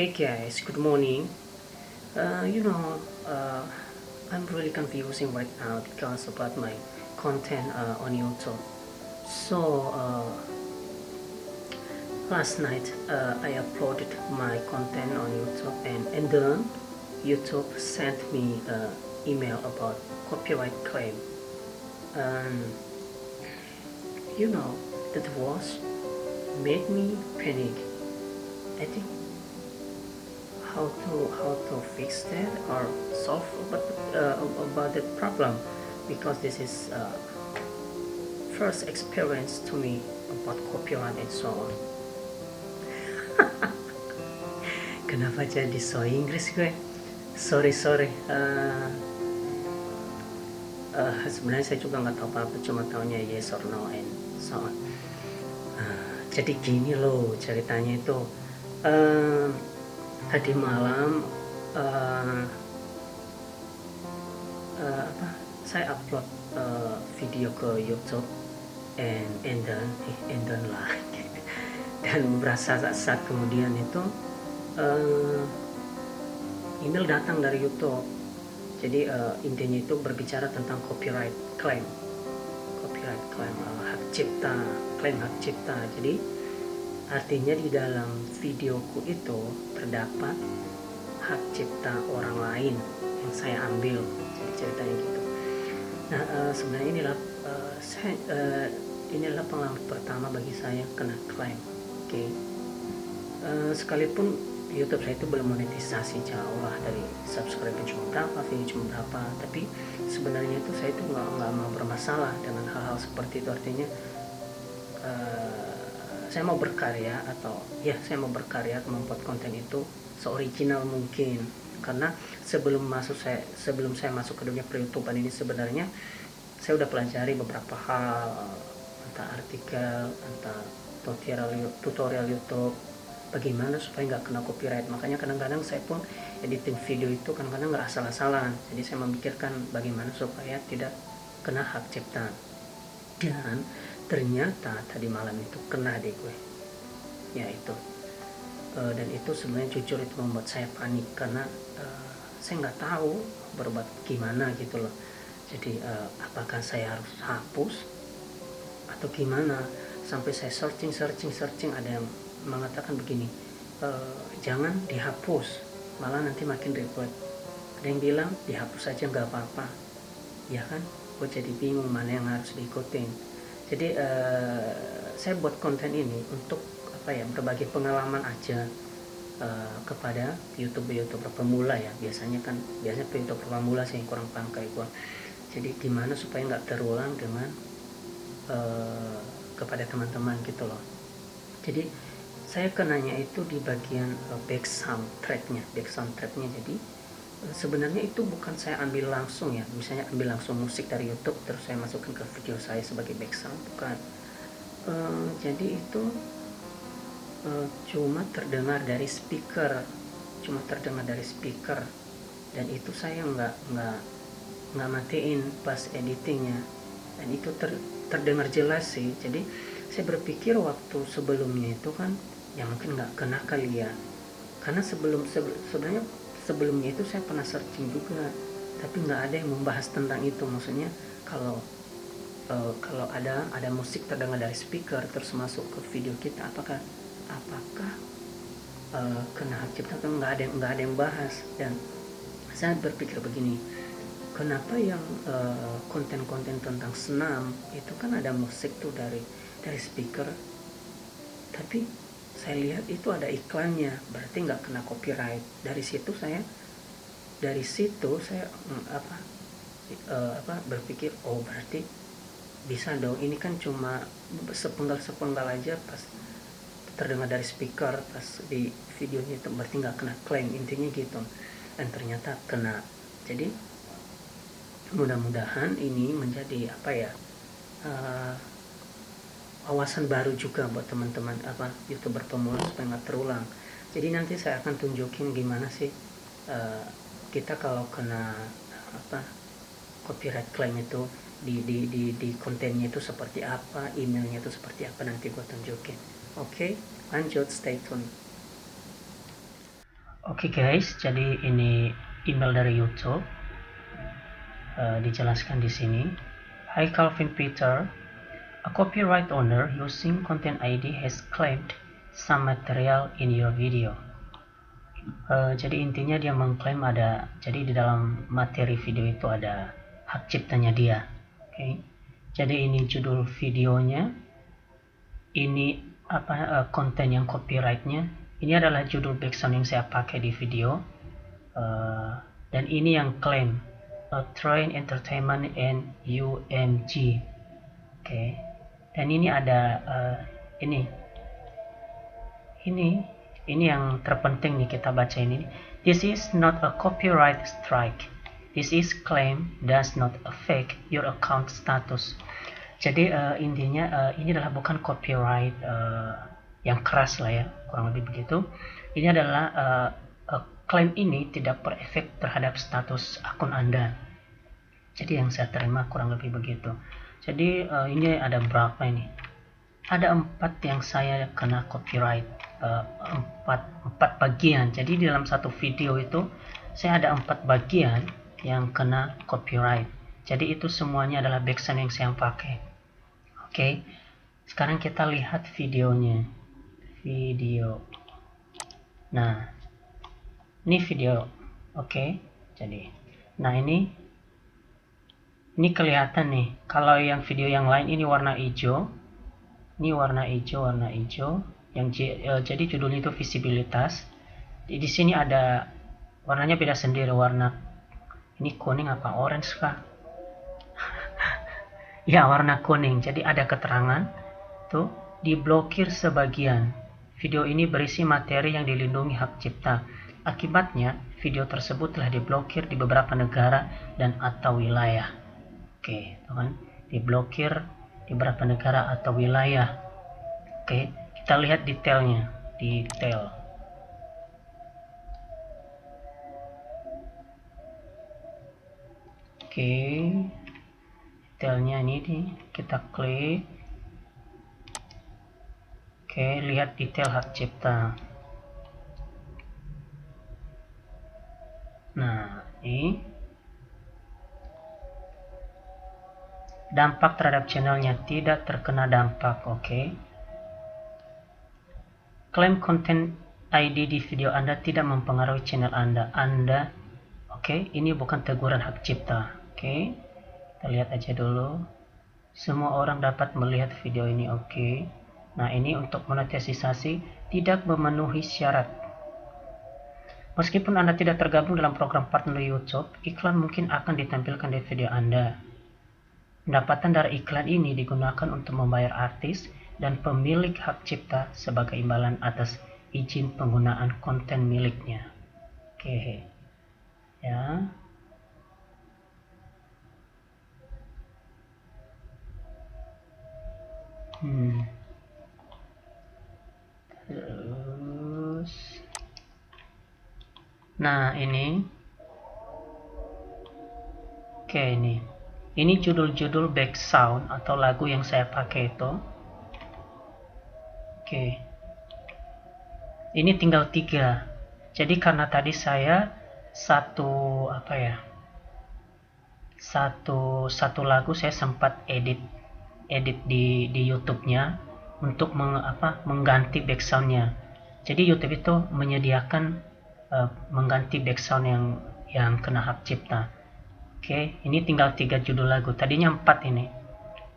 Hey guys, good morning. Uh, you know, uh, I'm really confusing right now because about my content on YouTube. So last night I uploaded my content on YouTube, and then YouTube sent me an email about copyright claim. And you know, that was made me panic. I think how to fix that or solve about the problem, because this is first experience to me about copyright and so on. Kenapa jadi so Inggris gue? Sorry. Sebenarnya saya juga nggak tahu apa-apa, cuma taunya yes or no and so on. Jadi gini loh ceritanya itu. Tadi malam saya upload video ke YouTube and then lah dan berasa saat kemudian itu email datang dari YouTube. Jadi intinya itu berbicara tentang copyright claim, hak cipta, klaim hak cipta. Jadi artinya di dalam videoku itu terdapat hak cipta orang lain yang saya ambil. Jadi ceritanya gitu. Nah sebenarnya inilah pengalaman pertama bagi saya kena klaim. Oke. Sekalipun YouTube saya itu belum monetisasi jauh lah, dari subscriber cuma berapa, video cuma berapa, tapi sebenarnya itu saya itu nggak mau bermasalah dengan hal-hal seperti itu. Artinya saya mau berkarya, membuat konten itu seoriginal mungkin. Karena sebelum saya masuk ke dunia per-YouTubean ini, sebenarnya saya udah pelajari beberapa hal, entah artikel, entah tutorial YouTube, bagaimana supaya nggak kena copyright. Makanya kadang-kadang saya pun editing video itu kadang-kadang nggak asal-asalan. Jadi saya memikirkan bagaimana supaya tidak kena hak cipta. Dan ternyata tadi malam itu kena deh gue, ya itu. Dan itu sebenarnya jujur itu membuat saya panik, karena saya nggak tahu berbuat gimana gitu loh. Jadi apakah saya harus hapus atau gimana? Sampai saya searching, ada yang mengatakan begini, jangan dihapus, malah nanti makin ribet. Ada yang bilang dihapus saja nggak apa-apa, ya kan? Gue jadi bingung mana yang harus diikutin. Jadi saya buat konten ini untuk berbagi pengalaman aja kepada youtuber pemula ya. Biasanya youtuber pemula sih yang kurang paham kayak gue. Jadi gimana supaya nggak terulang dengan kepada teman-teman gitu loh. Jadi saya kenanya itu di bagian back soundtracknya. Jadi sebenarnya itu bukan saya ambil langsung ya, misalnya ambil langsung musik dari YouTube terus saya masukkan ke video saya sebagai background, bukan. Jadi itu cuma terdengar dari speaker, dan itu saya nggak matiin pas editingnya, dan itu terdengar jelas sih. Jadi saya berpikir waktu sebelumnya itu kan ya mungkin nggak kena kali ya, karena sebenarnya sebelumnya itu saya pernah searching juga, tapi nggak ada yang membahas tentang itu. Maksudnya kalau ada musik terdengar dari speaker terus masuk ke video kita, apakah kena hak cipta atau nggak ada yang bahas. Dan saya berpikir begini, kenapa yang konten-konten tentang senam itu kan ada musik tuh dari speaker, tapi saya lihat itu ada iklannya, berarti nggak kena copyright. Dari situ saya berpikir, oh berarti bisa dong, ini kan cuma sepenggal aja pas terdengar dari speaker pas di videonya itu, berarti nggak kena claim, intinya gitu. Dan ternyata kena. Jadi mudah-mudahan ini menjadi wawasan baru juga buat teman-teman youtuber pemula supaya nggak terulang. Jadi nanti saya akan tunjukin gimana sih kita kalau kena copyright claim itu di kontennya itu seperti apa, emailnya itu seperti apa, nanti gue tunjukin. Oke, lanjut, stay tune. Oke guys, jadi ini email dari YouTube. Dijelaskan di sini. Hi Calvin Peter, a copyright owner using Content ID has claimed some material in your video. Jadi intinya dia mengklaim ada, jadi di dalam materi video itu ada hak ciptanya dia. Oke. Jadi ini judul videonya, ini konten yang copyrightnya, ini adalah judul background yang saya pakai di video, dan ini yang klaim Train Entertainment and UMG. Oke. Dan ini ada ini yang terpenting nih kita baca ini. This is not a copyright strike. This is claim does not affect your account status. Jadi intinya ini adalah bukan copyright yang keras lah ya, kurang lebih begitu. Ini adalah klaim ini tidak berefek terhadap status akun Anda. Jadi yang saya terima kurang lebih begitu. Jadi ini ada berapa ini? Ada 4 yang saya kena copyright, 4 bagian. Jadi di dalam satu video itu saya ada 4 bagian yang kena copyright. Jadi itu semuanya adalah background yang saya pakai. Oke. Sekarang kita lihat videonya. Nah, ini video. Oke. Jadi, nah ini kelihatan nih. Kalau yang video yang lain ini warna hijau. Ini warna hijau. Jadi judulnya itu visibilitas. Di sini ada warnanya beda sendiri, warna ini kuning apa orange kah? Ya, warna kuning. Jadi ada keterangan tuh diblokir sebagian. Video ini berisi materi yang dilindungi hak cipta. Akibatnya, video tersebut telah diblokir di beberapa negara dan atau wilayah. Oke, teman, diblokir di beberapa negara atau wilayah. Oke, kita lihat detailnya. Oke, detailnya ini kita klik. Oke, lihat detail hak cipta. Nah, ini dampak terhadap channelnya tidak terkena dampak. Oke. Klaim konten ID di video Anda tidak mempengaruhi channel Anda. Oke, ini bukan teguran hak cipta. Oke, kita lihat aja dulu. Semua orang dapat melihat video ini. Oke. Nah, ini untuk monetisasi tidak memenuhi syarat. Meskipun Anda tidak tergabung dalam program partner YouTube, iklan mungkin akan ditampilkan di video Anda. Pendapatan dari iklan ini digunakan untuk membayar artis dan pemilik hak cipta sebagai imbalan atas izin penggunaan konten miliknya. Oke. Ya. Terus. Nah, ini. Oke, ini. Ini judul-judul background atau lagu yang saya pakai itu. Oke. Ini tinggal 3. Jadi karena tadi saya satu lagu saya sempat edit di YouTube-nya untuk mengganti background-nya. Jadi YouTube itu menyediakan mengganti background yang kena hak cipta. Oke, ini tinggal 3 judul lagu. Tadinya 4 ini.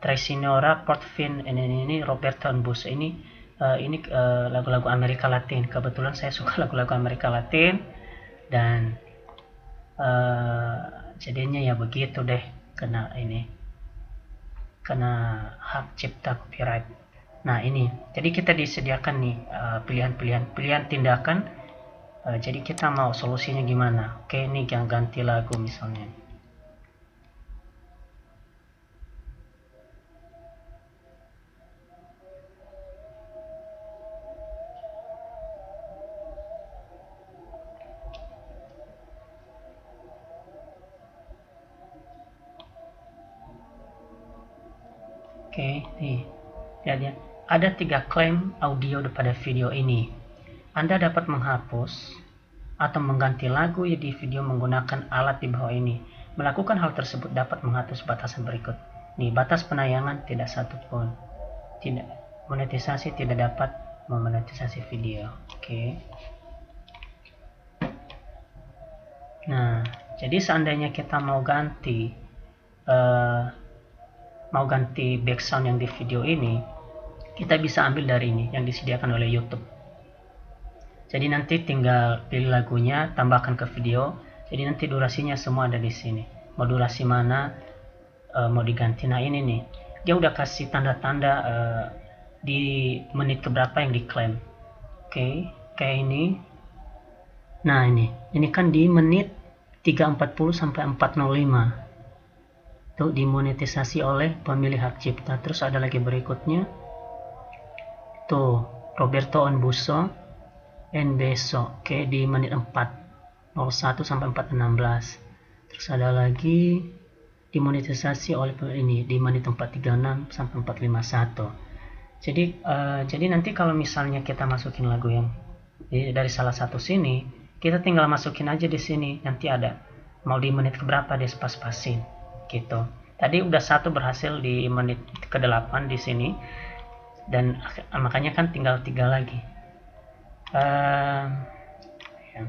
Tracy Nora, Portvin, ini Roberto Bush. Ini lagu-lagu Amerika Latin. Kebetulan saya suka lagu-lagu Amerika Latin dan jadinya ya begitu deh, kena hak cipta copyright. Nah, ini. Jadi kita disediakan nih pilihan tindakan. Jadi kita mau solusinya gimana? Oke, ini yang ganti lagu misalnya. Oke, nih. Lihat ya. Ada 3 klaim audio pada video ini. Anda dapat menghapus atau mengganti lagu di video menggunakan alat di bawah ini. Melakukan hal tersebut dapat menghapus batasan berikut. Nih, batas penayangan tidak satupun. Tidak monetisasi, tidak dapat memonetisasi video. Oke. Nah, jadi seandainya kita mau ganti background yang di video ini, kita bisa ambil dari ini yang disediakan oleh YouTube. Jadi nanti tinggal pilih lagunya, tambahkan ke video. Jadi nanti durasinya semua ada di sini. Mau durasi mana, mau diganti. Nah ini nih, dia udah kasih tanda-tanda di menit keberapa yang diklaim. Oke, kayak ini. Nah ini kan di menit 3.40 sampai 4.05. Tuh dimonetisasi oleh pemilik hak cipta. Terus ada lagi berikutnya. Tuh, Roberto Onbuso Beso, oke, di menit 4.01 sampai 4.16. Terus ada lagi dimonetisasi oleh ini di menit 4.36 sampai 4.51. Jadi nanti kalau misalnya kita masukin lagu yang dari salah satu sini, kita tinggal masukin aja di sini, nanti ada mau di menit keberapa dia pas-pasin gitu. Tadi udah satu berhasil di menit ke-8 di sini, dan makanya kan tinggal 3 lagi. Ya.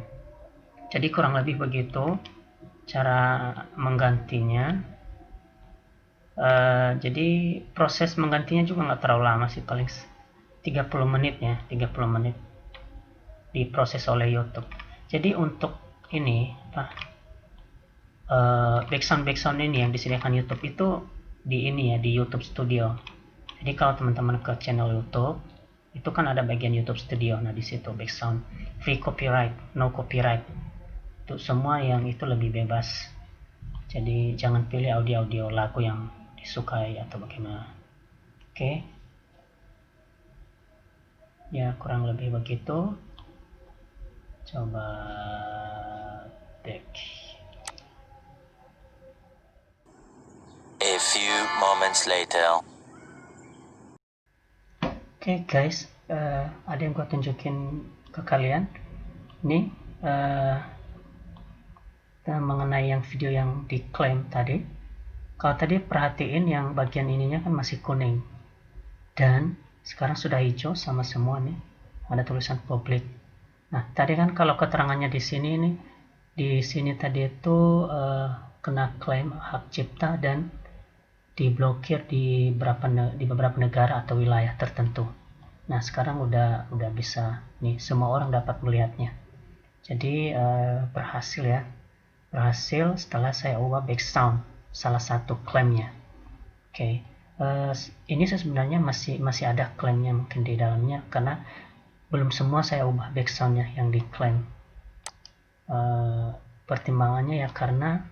Jadi kurang lebih begitu cara menggantinya. Jadi proses menggantinya juga nggak terlalu lama sih, paling 30 menit ya, 30 menit diproses oleh YouTube. Jadi untuk ini background ini yang disediakan YouTube itu di ini ya, di YouTube Studio. Jadi kalau teman-teman ke channel YouTube itu kan ada bagian YouTube Studio. Nah di situ background free copyright, no copyright, itu semua yang itu lebih bebas. Jadi jangan pilih audio lagu yang disukai atau bagaimana. Oke. Ya kurang lebih begitu. Coba back. A few moments later. Oke guys, ada yang gua tunjukin ke kalian. Ini mengenai yang video yang diklaim tadi. Kalau tadi perhatiin yang bagian ininya kan masih kuning, dan sekarang sudah hijau sama semua nih, ada tulisan public. Nah tadi kan kalau keterangannya di sini nih, di sini tadi itu kena klaim hak cipta dan diblokir di beberapa negara atau wilayah tertentu. Nah sekarang udah bisa nih, semua orang dapat melihatnya. Jadi berhasil ya, berhasil setelah saya ubah background salah satu klaimnya. Oke. Ini sebenarnya masih ada klaimnya mungkin di dalamnya, karena belum semua saya ubah backgroundnya yang diklaim. Pertimbangannya ya karena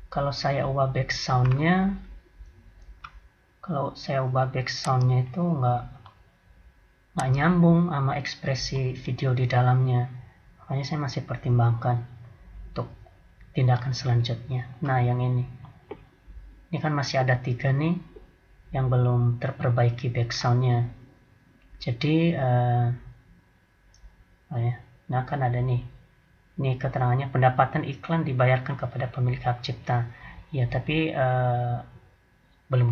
kalau saya ubah backgroundnya itu nggak nyambung sama ekspresi video di dalamnya, makanya saya masih pertimbangkan untuk tindakan selanjutnya. Nah yang ini kan masih ada 3 nih yang belum terperbaiki backgroundnya. Jadi nah kan ada nih, ini keterangannya pendapatan iklan dibayarkan kepada pemilik hak cipta. Ya tapi belum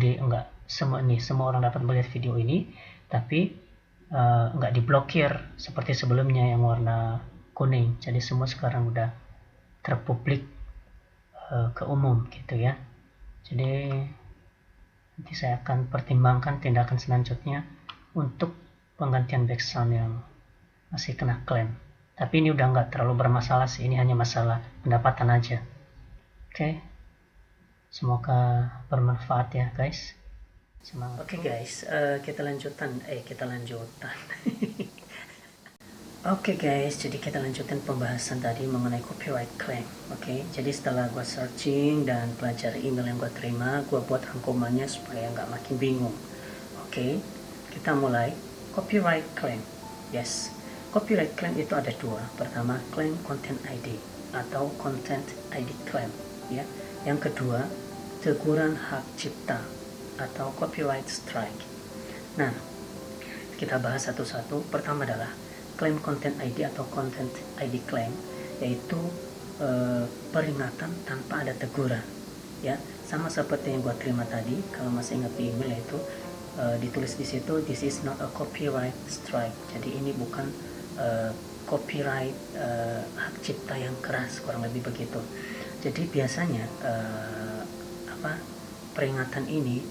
semua orang dapat melihat video ini, tapi nggak diblokir seperti sebelumnya yang warna kuning. Jadi semua sekarang udah terpublik ke umum gitu ya. Jadi nanti saya akan pertimbangkan tindakan selanjutnya untuk penggantian background yang masih kena klaim. Tapi ini udah nggak terlalu bermasalah sih, ini hanya masalah pendapatan aja. Oke. Semoga bermanfaat ya guys. Semangat. Oke guys, kita lanjutan. Oke guys, jadi kita lanjutin pembahasan tadi mengenai copyright claim. Oke, jadi setelah gue searching dan pelajari email yang gue terima, gue buat rangkumannya supaya nggak makin bingung. Oke, kita mulai. Copyright claim. Yes, copyright claim itu ada 2. Pertama, claim content ID atau content ID claim. Ya. Yang kedua, teguran hak cipta atau copyright strike. Nah, kita bahas satu-satu. Pertama adalah claim content ID atau content ID claim, yaitu peringatan tanpa ada teguran, ya, sama seperti yang gua terima tadi. Kalau masih ingat di email, yaitu ditulis di situ, this is not a copyright strike. Jadi ini bukan copyright, hak cipta yang keras, kurang lebih begitu. Jadi biasanya peringatan ini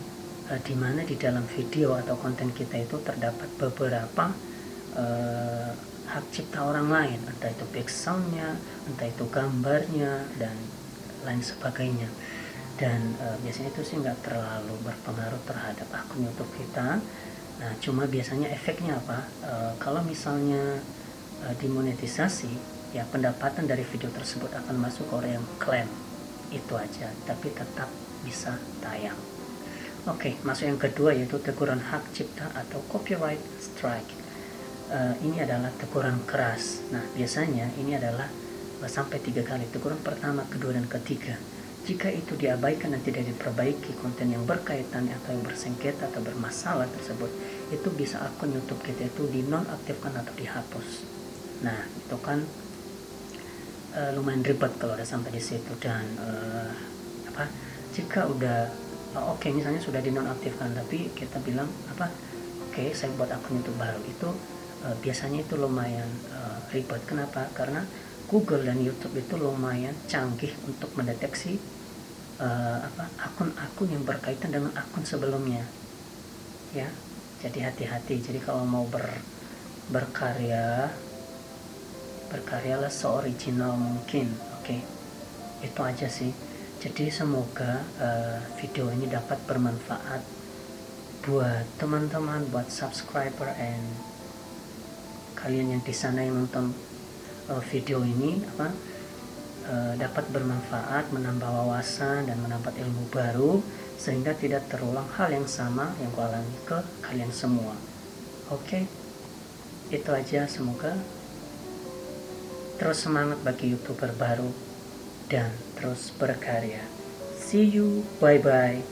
di mana di dalam video atau konten kita itu terdapat beberapa hak cipta orang lain, entah itu backgroundnya, entah itu gambarnya, dan lain sebagainya. Dan biasanya itu sih nggak terlalu berpengaruh terhadap akun YouTube kita. Nah, cuma biasanya efeknya apa? Kalau misalnya dimonetisasi, ya pendapatan dari video tersebut akan masuk ke orang yang klaim, itu aja, tapi tetap bisa tayang. Oke, masuk yang kedua, yaitu teguran hak cipta atau copyright strike. Ini adalah teguran keras. Nah, biasanya ini adalah sampai 3 kali. Teguran pertama, kedua, dan ketiga. Jika itu diabaikan dan tidak diperbaiki, konten yang berkaitan atau yang bersengketa atau bermasalah tersebut, itu bisa akun YouTube kita itu dinonaktifkan atau dihapus. Nah, itu kan lumayan ribet kalau udah sampai di situ. Dan jika udah oke, misalnya sudah dinonaktifkan, tapi kita bilang oke, saya buat akun YouTube baru, itu biasanya itu lumayan ribet. Kenapa? Karena Google dan YouTube itu lumayan canggih untuk mendeteksi akun-akun yang berkaitan dengan akun sebelumnya, ya. Jadi hati-hati. Jadi kalau mau berkaryalah seoriginal mungkin. Oke, itu aja sih. Jadi semoga video ini dapat bermanfaat buat teman-teman, buat subscriber, and kalian yang di sana yang nonton video ini, dapat bermanfaat, menambah wawasan dan mendapat ilmu baru, sehingga tidak terulang hal yang sama yang gua alami ke kalian semua. Oke, itu aja. Semoga terus semangat bagi YouTuber baru dan terus berkarya. See you, bye bye.